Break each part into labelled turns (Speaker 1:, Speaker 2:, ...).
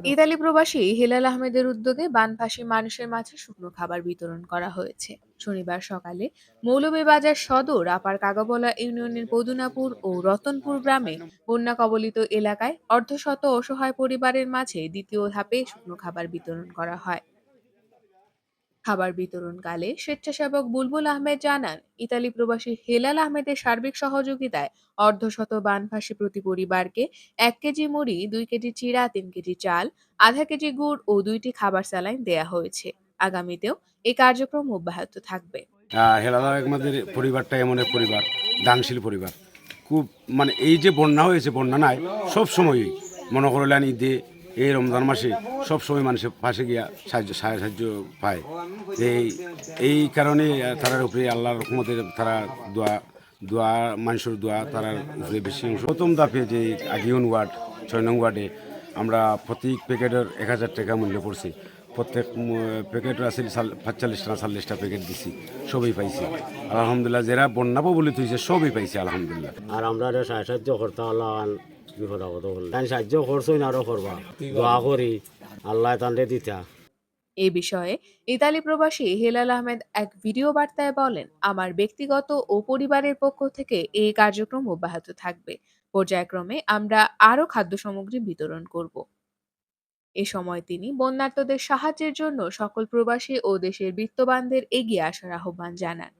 Speaker 1: Italy প্রবাসী হেলাল আহমেদের উদ্যোগে বানভাসী মানুষের মাঝে শুকনো খাবার বিতরণ করা হয়েছে। শনিবার সকালে মৌলভীবাজার সদর আপার কাগাবলা ইউনিয়নের পদুনাপুর ও রতনপুর গ্রামে বন্যা কবলিত এলাকায় অর্ধশত অসহায় পরিবারের মাঝে দ্বিতীয় ধাপে শুকনো খাবার বিতরণ করা হয়। খাবার বিতরণকালে স্বেচ্ছাসেবক বুলবুল আহমেদ জানান, ইতালি প্রবাসী হেলাল আহমেদের সার্বিক সহযোগিতায় অর্ধশত বানভাসী প্রতি পরিবারকে 1 কেজি মুড়ি, 2 কেজি চিড়া, 3 কেজি চাল, আধা কেজি গুড় ও 2টি খাবার স্যালাইন দেয়া হয়েছে। আগামীতেও এই কার্যক্রম অব্যাহত থাকবে।
Speaker 2: হেলাল আহমেদের পরিবারটা এমন এক পরিবার, দানশীল পরিবার। খুব মানে এই যে বন্যা হয়েছে, বন্যা নাই সব সময়ই মনে করলেন ঈদে এই রমজান মাসে সব সময় মানুষের পাশে গিয়া সাহায্য পায়। এই এই কারণে তারার উপরে আল্লাহর রহমতের তারা দোয়া দোয়া মানুষের দোয়া তারার উপরে বেশি অংশ। প্রথম ধাপে যে আগিয়ন ওয়ার্ড 6 নং ওয়ার্ডে আমরা প্রতি প্যাকেটের 1000 টাকা মূল্য পড়ছে। প্রত্যেক প্যাকেট আছে 45টা 40টা প্যাকেট দিছি, সবই পাইছি আলহামদুলিল্লাহ। যারা বন্যা প্রবলিত হয়েছে সবই পাইছি আলহামদুলিল্লাহ।
Speaker 3: আর আমরা সাহায্য করতে আল্লাহ বিপদ আপদ হল তাই সাহায্য করছোই না আরো করবা দোয়া করি আল্লাহ তান্ডে দিতা।
Speaker 1: এ বিষয়ে ইতালি প্রবাসী হেলাল আহমেদ এক ভিডিও বার্তায় বলেন, আমার ব্যক্তিগত ও পরিবারের পক্ষ থেকে এই কার্যক্রম অব্যাহত থাকবে। পর্যায়ক্রমে আমরা আরও খাদ্য সামগ্রী বিতরণ করব। এ সময় তিনি বন্যার্তদের সাহায্যের জন্য সকল প্রবাসী ও দেশের বিত্তবানদের এগিয়ে আসার আহ্বান জানান।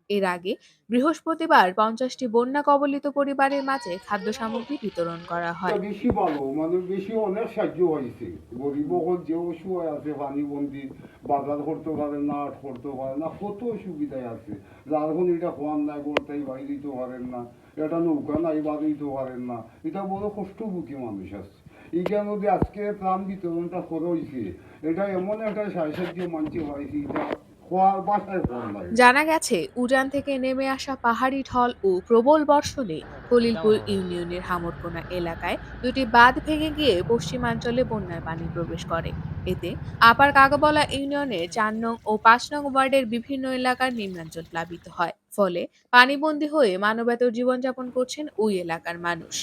Speaker 1: এর আগে বৃহস্পতিবার 50টি বন্যা কবলিত পরিবারের মাঝে খাদ্য সামগ্রী বিতরণ করা
Speaker 4: এটা
Speaker 1: হয়।
Speaker 4: বেশি ভালো মানে বেশি অনেক সাহায্য হয়েছে। গরিব হল যে অসুবিধা আছে পানি বন্দি বাজার করতে পারে না, আট করতে পারে না, কত সুবিধায় আছে। যার এখন এটা হওয়ার নাই বলতেই বাইরে দিতে পারেন না, এটা নৌকা নাই বাড়ি দিতে পারেন না, এটা বড় কষ্টভোগী মানুষ আছে। এইখানে যদি আজকে ত্রাণ বিতরণটা করা হয়েছে, এটা এমন একটা সাহায্য মানছে হয়েছে, এটা হওয়ার বাসায় হওয়ার লাগে।
Speaker 1: জানা গেছে, উজান থেকে নেমে আসা পাহাড়ি ঢল ও প্রবল বর্ষণে খলিলপুর ইউনিয়নের হামরকোনা এলাকায় 2টি বাঁধ ভেঙে গিয়ে পশ্চিমাঞ্চলে বন্যার পানি প্রবেশ করে। এতে আপার কাগাবলা ইউনিয়নের 4 নং ও 5 নং ওয়ার্ডের বিভিন্ন এলাকার নিম্নাঞ্চল প্লাবিত হয়। ফলে পানিবন্দী হয়ে মানবেতর জীবনযাপন করছেন ওই এলাকার মানুষ।